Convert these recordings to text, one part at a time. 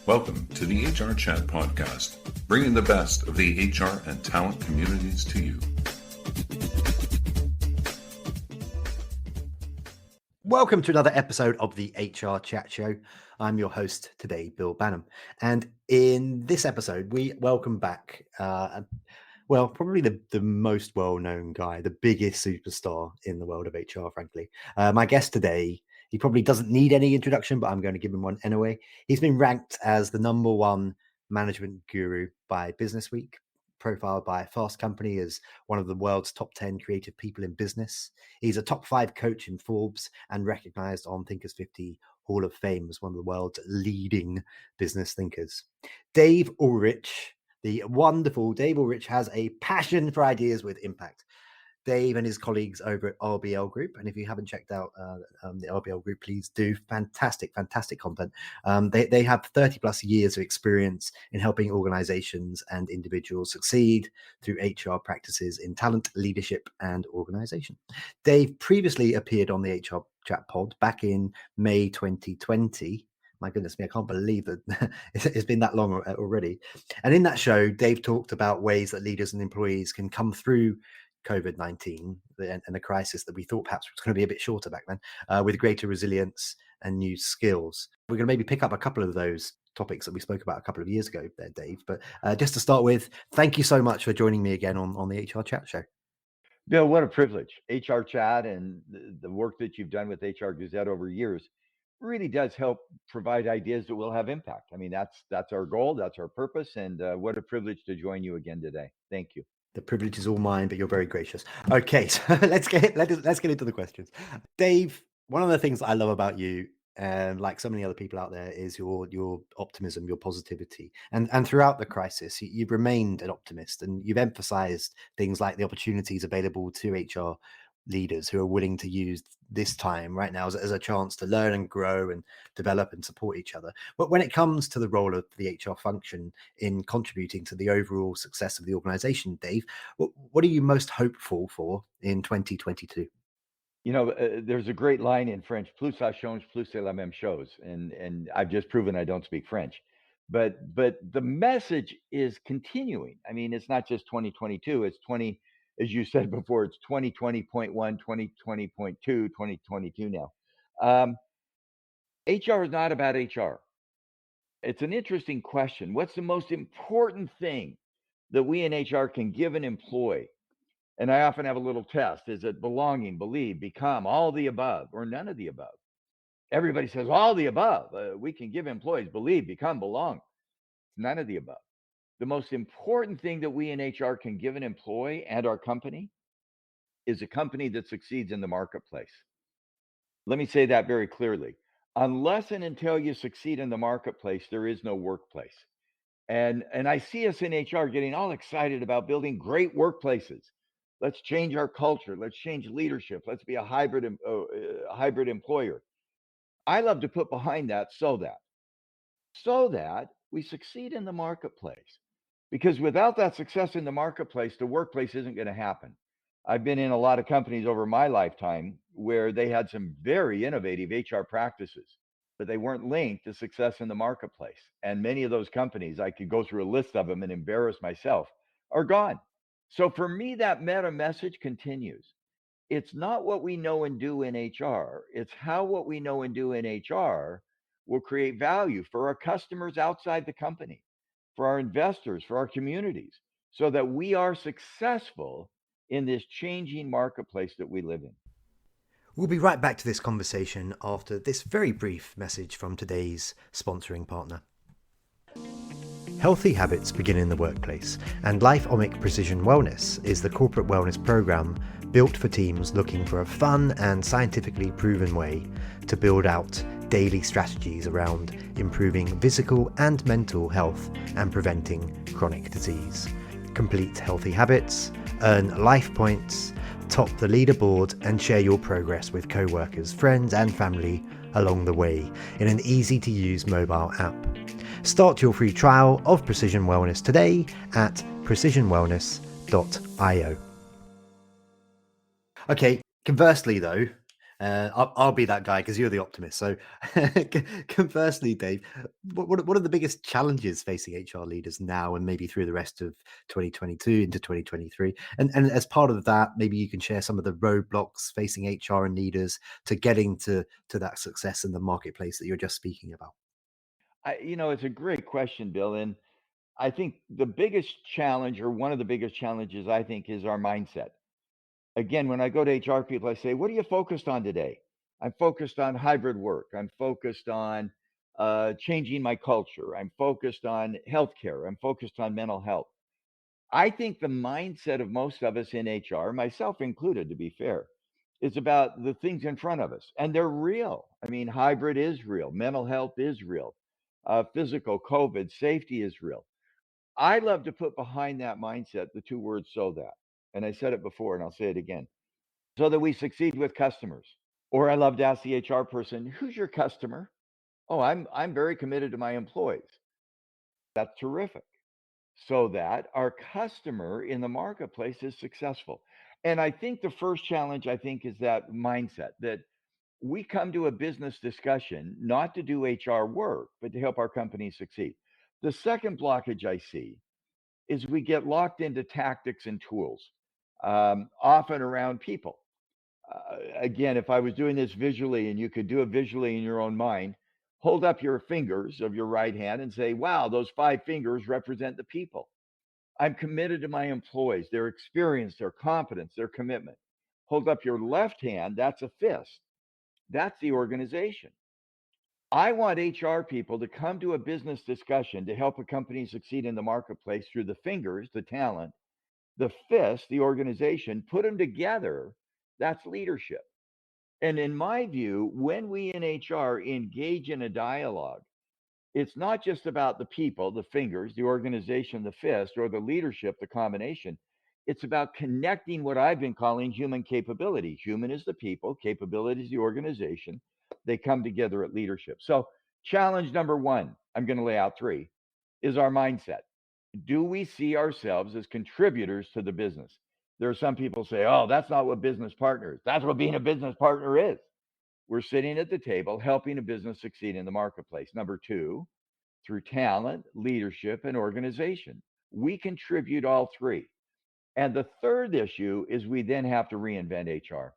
Welcome to the HRchat podcast, bringing the best of the HR and talent communities to you. Welcome to another episode of the HR Chat Show. I'm your host today, Bill Banham. And in this episode, we welcome back, probably the most well-known guy, the biggest superstar in the world of HR, frankly. My guest today, he probably doesn't need any introduction, but I'm going to give him one anyway. He's been ranked as the number one management guru by Businessweek, profiled by Fast Company as one of the world's top 10 creative people in business. He's a top 5 coach in Forbes and recognized on Thinkers50 Hall of Fame as one of the world's leading business thinkers. Dave Ulrich, the wonderful Dave Ulrich, has a passion for ideas with impact. Dave and his colleagues over at RBL Group, and if you haven't checked out the RBL Group, please do. Fantastic content. They have 30 plus years of experience in helping organizations and individuals succeed through HR practices in talent, leadership, and organization. Dave previously appeared on the HR Chat pod back in May 2020. My goodness me, I can't believe that it's been that long already. And in that show, Dave talked about ways that leaders and employees can come through COVID-19 and the crisis that we thought perhaps was going to be a bit shorter back then, with greater resilience and new skills. We're going to maybe pick up a couple of those topics that we spoke about a couple of years ago there, Dave. But just to start with, thank you so much for joining me again on the HR Chat Show. Bill, what a privilege. HR Chat and the work that you've done with HR Gazette over years really does help provide ideas that will have impact. I mean, that's our goal, that's our purpose, and what a privilege to join you again today. Thank you. The privilege is all mine, but you're very gracious. Okay, so let's get into the questions. Dave, one of the things that I love about you, and like so many other people out there, is your optimism, your positivity. And throughout the crisis, you've remained an optimist, and you've emphasized things like the opportunities available to HR leaders who are willing to use this time right now as a chance to learn and grow and develop and support each other. But when it comes to the role of the HR function in contributing to the overall success of the organization, Dave, what are you most hopeful for in 2022? You know, there's a great line in French, plus ça change, plus c'est la même chose. And I've just proven I don't speak French. But the message is continuing. I mean, it's not just 2022, it's 20, as you said before, it's 2020.1, 2020.2, 2022 now. HR is not about HR. It's an interesting question. What's the most important thing that we in HR can give an employee? And I often have a little test. Is it belonging, believe, become, all the above, or none of the above? Everybody says all the above. We can give employees believe, become, belong. None of the above. The most important thing that we in HR can give an employee and our company is a company that succeeds in the marketplace. Let me say that very clearly. Unless and until you succeed in the marketplace, there is no workplace. And I see us in HR getting all excited about building great workplaces. Let's change our culture. Let's change leadership. Let's be a hybrid employer. I love to put behind that so that we succeed in the marketplace. Because without that success in the marketplace, the workplace isn't going to happen. I've been in a lot of companies over my lifetime where they had some very innovative HR practices, but they weren't linked to success in the marketplace. And many of those companies, I could go through a list of them and embarrass myself, are gone. So for me, that meta message continues. It's not what we know and do in HR. It's how what we know and do in HR will create value for our customers outside the company, for our investors, for our communities, so that we are successful in this changing marketplace that we live in. We'll be right back to this conversation after this very brief message from today's sponsoring partner. Healthy habits begin in the workplace, and LifeOmic Precision Wellness is the corporate wellness program built for teams looking for a fun and scientifically proven way to build out daily strategies around improving physical and mental health and preventing chronic disease. Complete healthy habits, earn life points, top the leaderboard, and share your progress with co-workers, friends and family along the way in an easy-to-use mobile app. Start your free trial of Precision Wellness today at precisionwellness.io. Okay, conversely though, I'll be that guy because you're the optimist. So, conversely, Dave, what are the biggest challenges facing HR leaders now and maybe through the rest of 2022 into 2023? And as part of that, maybe you can share some of the roadblocks facing HR and leaders to getting to that success in the marketplace that you're just speaking about. It's a great question, Bill. And I think the biggest challenge, or one of the biggest challenges, I think, is our mindset. Again, when I go to HR people, I say, "What are you focused on today?" I'm focused on hybrid work. I'm focused on changing my culture. I'm focused on healthcare. I'm focused on mental health. I think the mindset of most of us in HR, myself included, to be fair, is about the things in front of us, and they're real. I mean, hybrid is real, mental health is real, physical COVID safety is real. I love to put behind that mindset the two words "so that," and I said it before, and I'll say it again, so that we succeed with customers. Or I love to ask the HR person, "Who's your customer?" "Oh, I'm very committed to my employees." That's terrific. So that our customer in the marketplace is successful. And I think the first challenge, I think, is that mindset that we come to a business discussion not to do HR work, but to help our company succeed. The second blockage I see is we get locked into tactics and tools, often around people. Again, if I was doing this visually and you could do it visually in your own mind, hold up your fingers of your right hand and say, "Wow, those five fingers represent the people. I'm committed to my employees, their experience, their competence, their commitment." Hold up your left hand, that's a fist. That's the organization. I want HR people to come to a business discussion to help a company succeed in the marketplace through the fingers, the talent, the fist, the organization, put them together. That's leadership. And in my view, when we in HR engage in a dialogue, it's not just about the people, the fingers, the organization, the fist, or the leadership, the combination. It's about connecting what I've been calling human capability. Human is the people, capability is the organization. They come together at leadership. So, challenge number one, I'm going to lay out three, is our mindset. Do we see ourselves as contributors to the business? There are some people say, "Oh, that's not what business partners." That's what being a business partner is. We're sitting at the table helping a business succeed in the marketplace. Number two, through talent, leadership, and organization. We contribute all three. And the third issue is we then have to reinvent HR.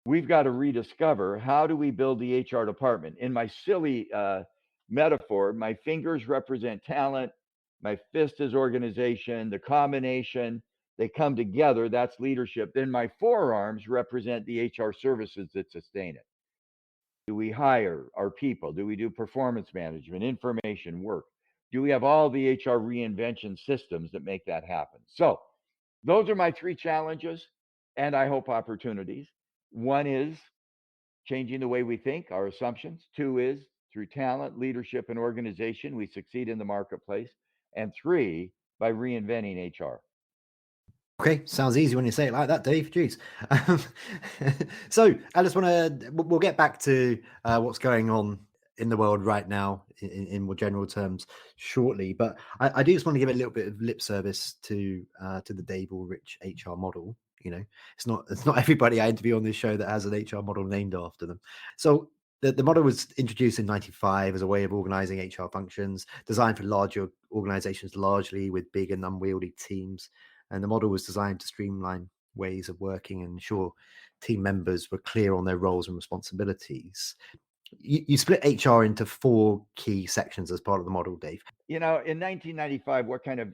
We've got to rediscover, how do we build the HR department? In my silly metaphor, my fingers represent talent, my fist is organization, the combination, they come together, that's leadership. Then my forearms represent the HR services that sustain it. Do we hire our people? Do we do performance management, information work? Do we have all the HR reinvention systems that make that happen? So, those are my three challenges, and I hope opportunities. One is changing the way we think, our assumptions. Two is through talent, leadership, and organization, we succeed in the marketplace. And three, by reinventing HR. Okay, sounds easy when you say it like that, Dave. Jeez. Um, so I just want to, we'll get back to what's going on in the world right now in more general terms shortly. But I do just want to give a little bit of lip service to the Dave Ulrich HR model. You know, it's not everybody I interview on this show that has an HR model named after them. So the model was introduced in '95 as a way of organizing HR functions, designed for larger organizations, largely with big and unwieldy teams. And the model was designed to streamline ways of working and ensure team members were clear on their roles and responsibilities. You split HR into four key sections as part of the model, Dave. In 1995, what kind of,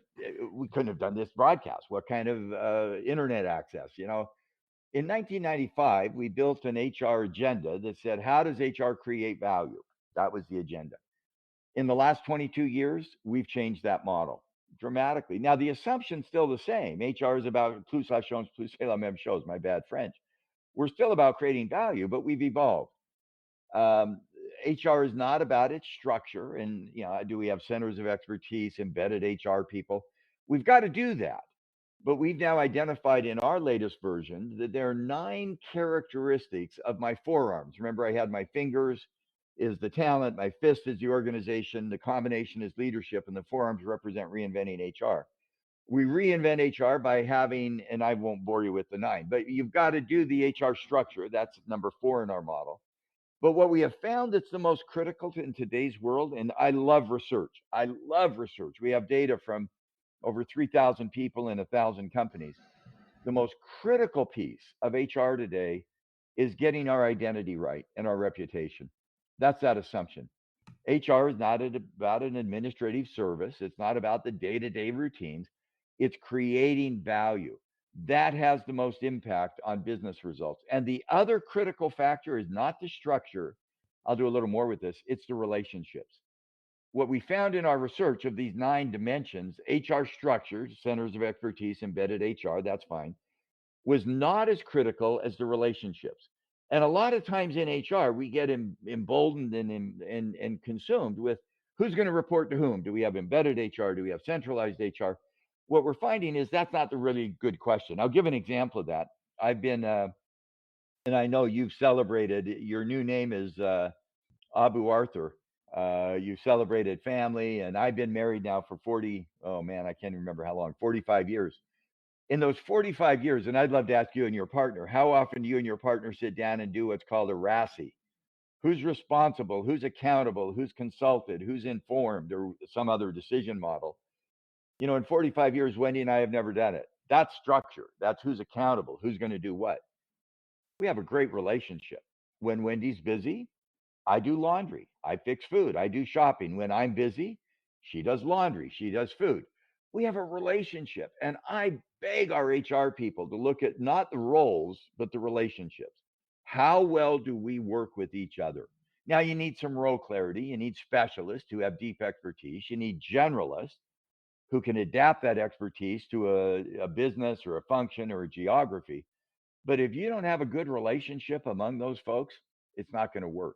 we couldn't have done this broadcast. What kind of internet access? In 1995, we built an HR agenda that said, how does HR create value? That was the agenda. In the last 22 years, we've changed that model dramatically. Now, the assumption's still the same. HR is about plus la chose, plus c'est la même chose, my bad French. We're still about creating value, but we've evolved. HR is not about its structure. And, do we have centers of expertise, embedded HR people? We've got to do that. But we've now identified in our latest version that there are 9 characteristics of my forearms. Remember, I had my fingers is the talent, my fist is the organization, the combination is leadership, and the forearms represent reinventing HR. We reinvent HR by having, and I won't bore you with the 9, but you've got to do the HR structure. That's number 4 in our model. But what we have found that's the most critical in today's world, and I love research. I love research. We have data from over 3,000 people in 1,000 companies. The most critical piece of HR today is getting our identity right and our reputation. That's that assumption. HR is not about an administrative service. It's not about the day-to-day routines. It's creating value. That has the most impact on business results. And the other critical factor is not the structure. I'll do a little more with this. It's the relationships. What we found in our research of these 9 dimensions, HR structure, centers of expertise, embedded HR, that's fine, was not as critical as the relationships. And a lot of times in HR, we get emboldened and consumed with who's going to report to whom. Do we have embedded HR? Do we have centralized HR? What we're finding is that's not the really good question. I'll give an example of that. I've been, and I know you've celebrated, your new name is Abu Arthur. You've celebrated family, and I've been married now for 40, oh man, I can't remember how long, 45 years. In those 45 years, and I'd love to ask you and your partner, how often do you and your partner sit down and do what's called a RASI? Who's responsible? Who's accountable? Who's consulted? Who's informed? Or some other decision model? You know, in 45 years, Wendy and I have never done it. That's structure. That's who's accountable, who's going to do what. We have a great relationship. When Wendy's busy, I do laundry. I fix food. I do shopping. When I'm busy, she does laundry. She does food. We have a relationship. And I beg our HR people to look at not the roles, but the relationships. How well do we work with each other? Now, you need some role clarity. You need specialists who have deep expertise. You need generalists who can adapt that expertise to a business or a function or a geography. But if you don't have a good relationship among those folks, it's not going to work.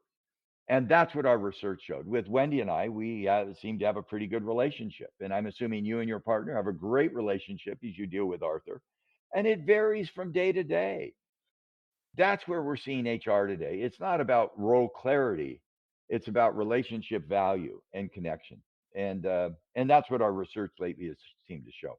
And that's what our research showed. With Wendy and I, we seem to have a pretty good relationship. And I'm assuming you and your partner have a great relationship as you deal with Arthur. And it varies from day to day. That's where we're seeing HR today. It's not about role clarity. It's about relationship value and connection. And that's what our research lately has seemed to show.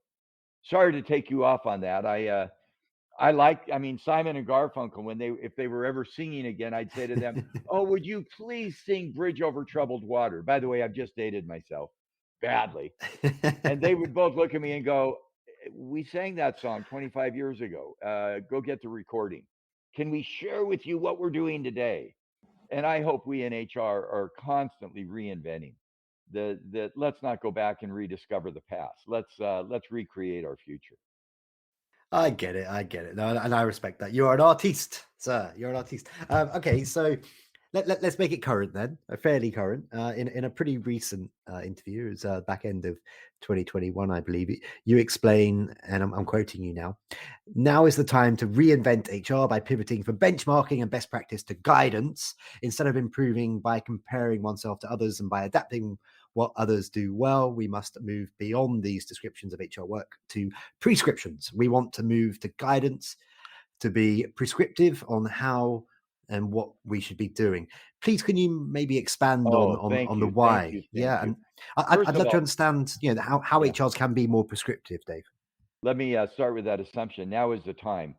Sorry to take you off on that. I mean, Simon and Garfunkel, if they were ever singing again, I'd say to them, "Oh, would you please sing Bridge Over Troubled Water?" By the way, I've just dated myself badly. And they would both look at me and go, "We sang that song 25 years ago. Go get the recording. Can we share with you what we're doing today?" And I hope we in HR are constantly reinventing. That let's not go back and rediscover the past. Let's recreate our future. I get it. No, and I respect that. You're an artiste, sir. You're an artiste. Okay, so let's make it current then, fairly current. In a pretty recent interview, it was back end of 2021, I believe. You explain, and I'm quoting you now. Now is the time to reinvent HR by pivoting from benchmarking and best practice to guidance, instead of improving by comparing oneself to others and by adapting what others do well. We must move beyond these descriptions of HR work to prescriptions. We want to move to guidance, to be prescriptive on how and what we should be doing. Please, can you maybe expand on the why? Thank Yeah, you. and I'd love to understand, how Yeah. HRs can be more prescriptive, Dave. Let me start with that assumption. Now is the time.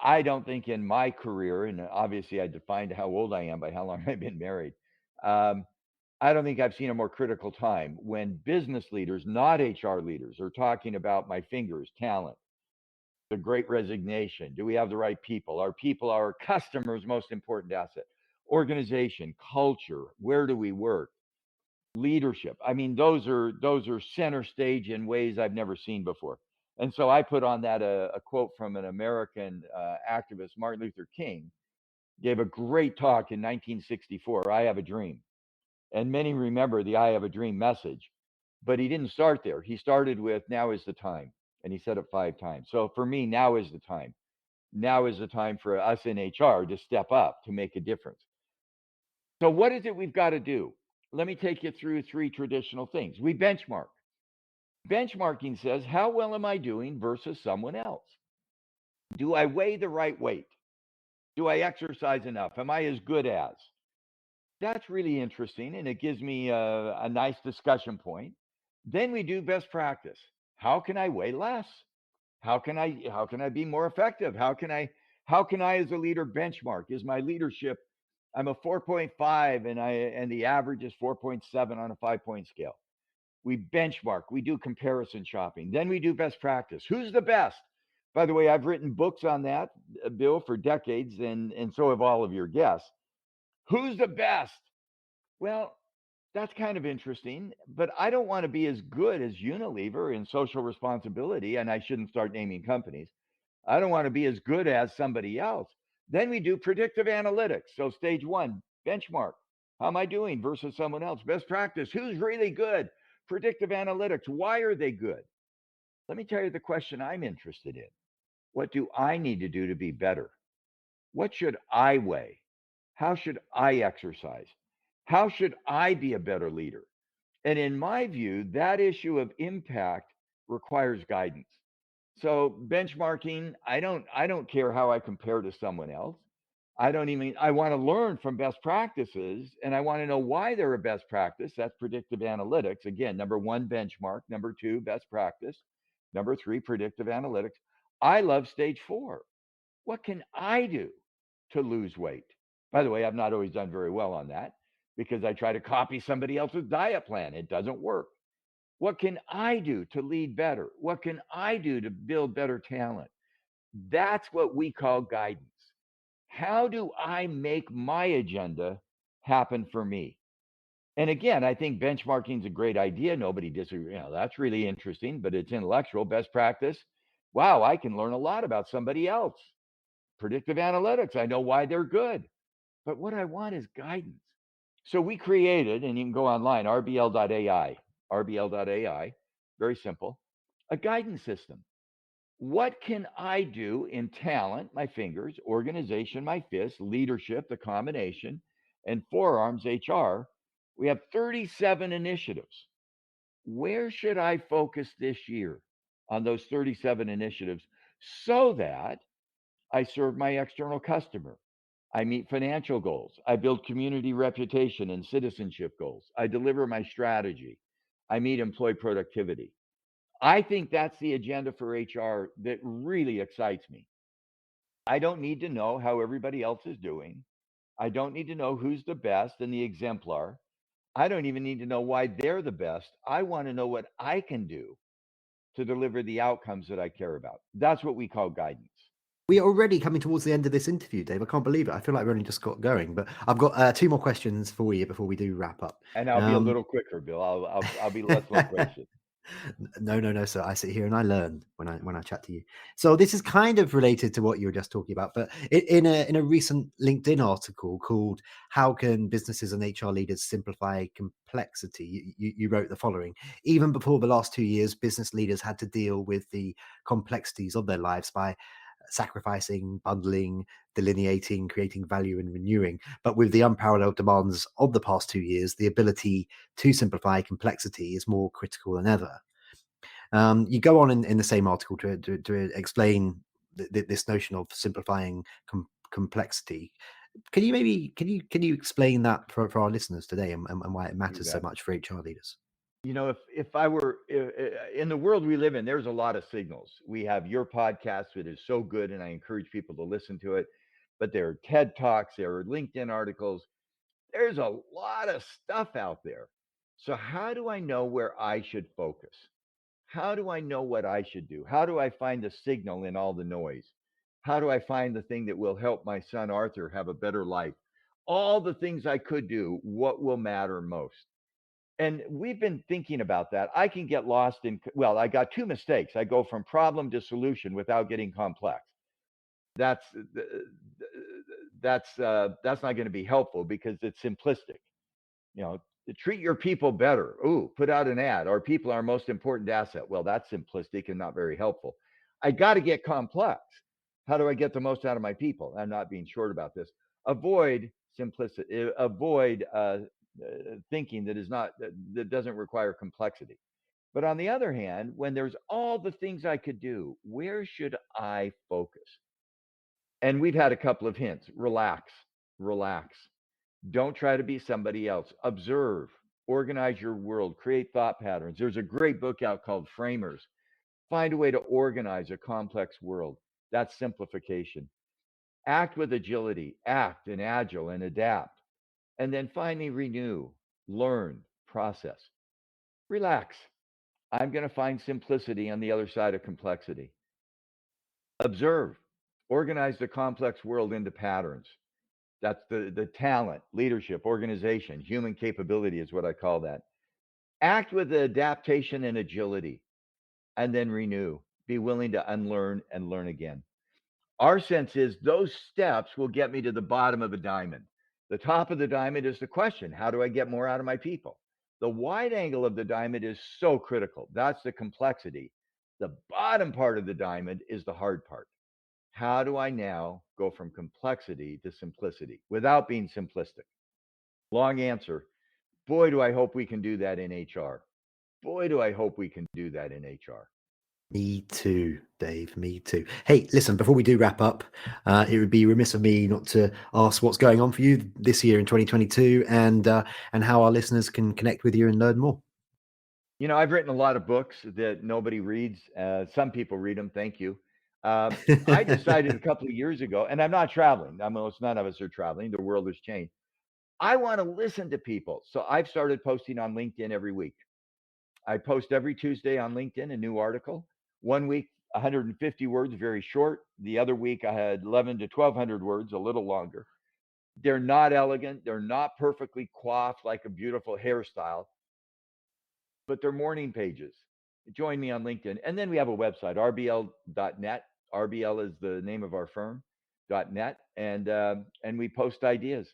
I don't think in my career, and obviously I defined how old I am by how long I've been married. Um, I don't think I've seen a more critical time when business leaders, not HR leaders, are talking about my fingers, talent, the great resignation. Do we have the right people? Are people our customers' most important asset? Organization, culture, where do we work? Leadership. I mean, those are center stage in ways I've never seen before. And so I put on that a quote from an American activist, Martin Luther King, gave a great talk in 1964, I Have a Dream. And many remember the I Have a Dream message, but he didn't start there. He started with now is the time. And he said it 5 times. So for me, now is the time. Now is the time for us in HR to step up to make a difference. So what is it we've got to do? Let me take you through 3 traditional things. We benchmark. Benchmarking says, how well am I doing versus someone else? Do I weigh the right weight? Do I exercise enough? Am I as good as? That's really interesting, and it gives me a nice discussion point. Then we do best practice. How can I weigh less? How can I be more effective? How can I as a leader benchmark? Is my leadership, I'm a 4.5 and the average is 4.7 on a 5-point scale. We benchmark, we do comparison shopping, then we do best practice. Who's the best? By the way, I've written books on that, Bill, for decades, and so have all of your guests. Who's the best? Well, that's kind of interesting, but I don't want to be as good as Unilever in social responsibility, and I shouldn't start naming companies. I don't want to be as good as somebody else. Then we do predictive analytics. So, stage one, benchmark. How am I doing versus someone else? Best practice. Who's really good? Predictive analytics. Why are they good? Let me tell you the question I'm interested in. What do I need to do to be better? What should I weigh? How should I exercise? How should I be a better leader? And in my view, that issue of impact requires guidance. So benchmarking, I don't care how I compare to someone else. I want to learn from best practices and I want to know why they're a best practice. That's predictive analytics. Again, number one, benchmark. Number two, best practice. Number three, predictive analytics. I love stage four. What can I do to lose weight? By the way, I've not always done very well on that because I try to copy somebody else's diet plan. It doesn't work. What can I do to lead better? What can I do to build better talent? That's what we call guidance. How do I make my agenda happen for me? And again, I think benchmarking is a great idea. Nobody disagrees. That's really interesting, but it's intellectual. Best practice. Wow, I can learn a lot about somebody else. Predictive analytics. I know why they're good. But what I want is guidance. So we created, and you can go online, rbl.ai, rbl.ai, very simple, a guidance system. What can I do in talent, my fingers, organization, my fists, leadership, the combination, and forearms, HR? We have 37 initiatives. Where should I focus this year on those 37 initiatives so that I serve my external customer? I meet financial goals. I build community reputation and citizenship goals. I deliver my strategy. I meet employee productivity. I think that's the agenda for HR that really excites me. I don't need to know how everybody else is doing. I don't need to know who's the best and the exemplar. I don't even need to know why they're the best. I want to know what I can do to deliver the outcomes that I care about. That's what we call guidance. We are already coming towards the end of this interview, Dave. I can't believe it. I feel like we've only just got going, but I've got two more questions for you before we do wrap up. And I'll be a little quicker, Bill. I'll be less loquacious. No, sir. I sit here and I learn when I chat to you. So this is kind of related to what you were just talking about, but in a recent LinkedIn article called "How Can Businesses and HR Leaders Simplify Complexity?" you wrote the following: even before the last 2 years, business leaders had to deal with the complexities of their lives by sacrificing, bundling, delineating, creating value, and renewing. But with the unparalleled demands of the past 2 years, the ability to simplify complexity is more critical than ever. You go on in the same article to explain this notion of simplifying complexity. Can you explain that for our listeners today and why it matters so much for HR leaders? If I were in the world we live in, there's a lot of signals. We have your podcast, that is so good, and I encourage people to listen to it. But there are TED Talks, there are LinkedIn articles. There's a lot of stuff out there. So how do I know where I should focus? How do I know what I should do? How do I find the signal in all the noise? How do I find the thing that will help my son Arthur have a better life? All the things I could do, what will matter most? And we've been thinking about that. I can get lost well, I got two mistakes. I go from problem to solution without getting complex. That's that's not going to be helpful because it's simplistic. To treat your people better. Ooh, put out an ad. Our people are our most important asset. Well, that's simplistic and not very helpful. I got to get complex. How do I get the most out of my people? I'm not being short about this. Avoid simplicity. Avoid thinking that doesn't require complexity. But on the other hand, when there's all the things I could do, where should I focus? And we've had a couple of hints. Relax. Don't try to be somebody else. Observe, organize your world, create thought patterns. There's a great book out called Framers Find a way to organize a complex world. That's simplification. Act with agility, act and agile and adapt. And then finally, renew, learn, process. Relax. I'm going to find simplicity on the other side of complexity. Observe, organize the complex world into patterns. That's the talent, leadership, organization, human capability is what I call that. Act with adaptation and agility, and then renew. Be willing to unlearn and learn again. Our sense is those steps will get me to the bottom of a diamond. The top of the diamond is the question, how do I get more out of my people? The wide angle of the diamond is so critical. That's the complexity. The bottom part of the diamond is the hard part. How do I now go from complexity to simplicity without being simplistic? Long answer. Boy, do I hope we can do that in HR. Boy, do I hope we can do that in HR. Me too, Dave. Me too. Hey, listen, before we do wrap up, it would be remiss of me not to ask what's going on for you this year in 2022 and how our listeners can connect with you and learn more. You know, I've written a lot of books that nobody reads. Some people read them. Thank you. I decided a couple of years ago, and I'm not traveling. Almost none of us are traveling. The world has changed. I want to listen to people. So I've started posting on LinkedIn every week. I post every Tuesday on LinkedIn a new article. One week, 150 words, very short. The other week, I had 11 to 1,200 words, a little longer. They're not elegant. They're not perfectly coiffed like a beautiful hairstyle, but they're morning pages. Join me on LinkedIn. And then we have a website, rbl.net. RBL is the name of our firm, .net. And we post ideas.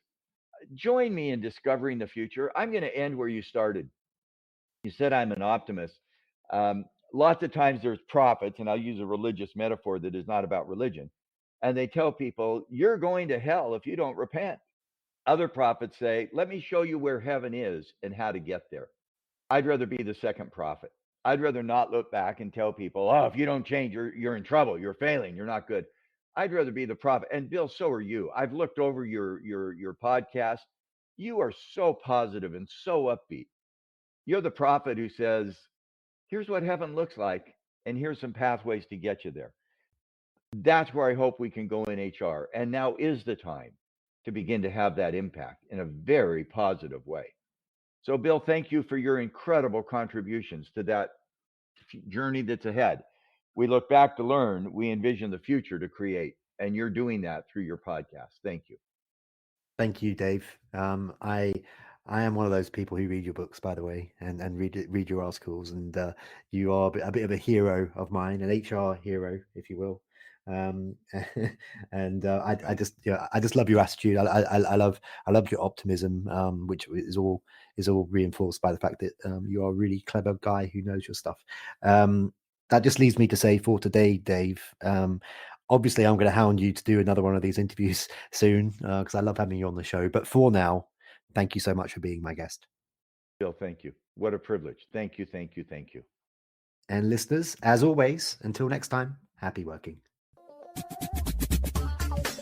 Join me in discovering the future. I'm going to end where you started. You said I'm an optimist. Lots of times there's prophets, and I'll use a religious metaphor that is not about religion. And they tell people, you're going to hell if you don't repent. Other prophets say, let me show you where heaven is and how to get there. I'd rather be the second prophet. I'd rather not look back and tell people, oh, if you don't change, you're in trouble, you're failing, you're not good. I'd rather be the prophet. And Bill, so are you. I've looked over your podcast. You are so positive and so upbeat. You're the prophet who says, here's what heaven looks like, and here's some pathways to get you there. That's where I hope we can go in HR. And now is the time to begin to have that impact in a very positive way. So, Bill, thank you for your incredible contributions to that journey that's ahead. We look back to learn, we envision the future to create, and you're doing that through your podcast. Thank you. Thank you, Dave. I am one of those people who read your books, by the way, and read your articles, and you are a bit of a hero of mine, an HR hero, if you will. And I just love your attitude. I love your optimism, which is all reinforced by the fact that you are a really clever guy who knows your stuff. That just leads me to say for today, Dave. Obviously, I'm going to hound you to do another one of these interviews soon because I love having you on the show. But for now, thank you so much for being my guest. Bill, thank you. What a privilege. Thank you, thank you, thank you. And listeners, as always, until next time, happy working.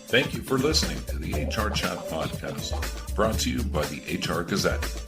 Thank you for listening to the HR Chat podcast, brought to you by the HR Gazette.